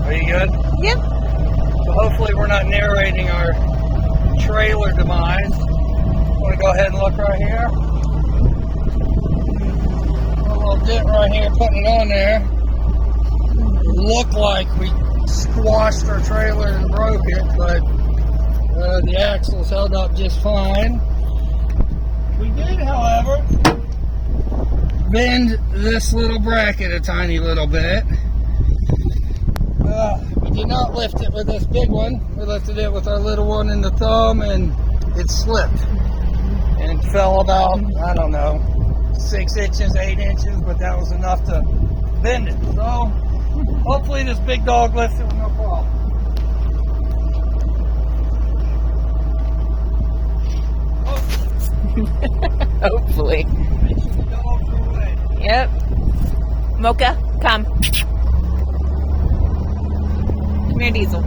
Are you good? Yep. So hopefully we're not narrating our trailer demise. I'm going to go ahead and look right here. A little dent right here, putting it on there. Looked like we squashed our trailer and broke it, but the axles held up just fine. We did, however, bend this little bracket a tiny little bit. We did not lift it with this big one. We lifted it with our little one in the thumb, and it slipped and fell about, I don't know, 6 inches, 8 inches, but that was enough to bend it. So hopefully this big dog lifts it with no problem. Hopefully. Yep. Mocha, come. Come here, Diesel.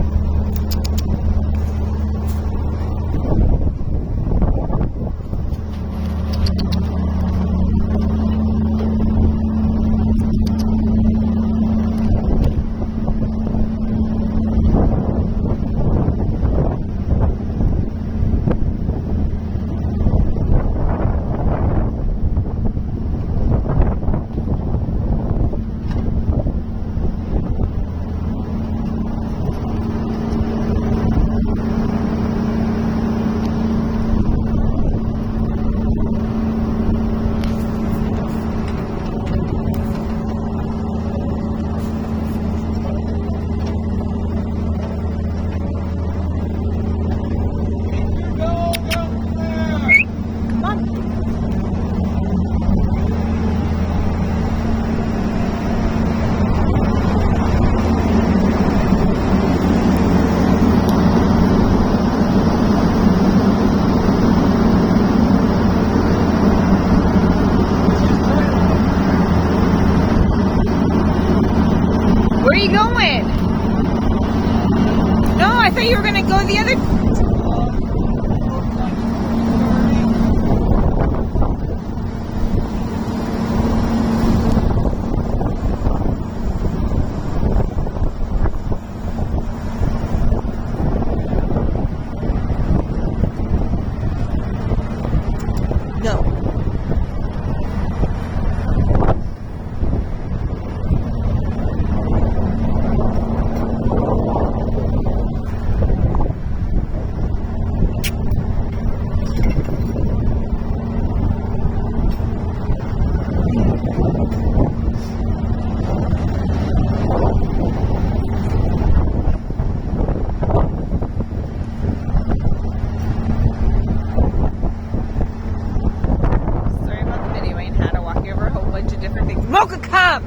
Where are you going? No, I thought you were going to go the other... No. Mocha, come!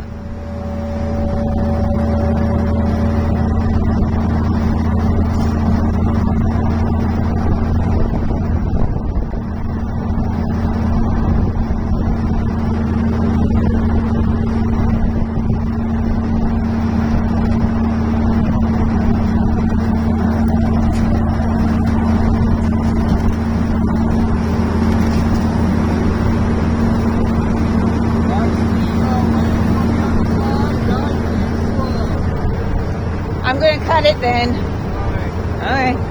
I'm going to cut it then. All right.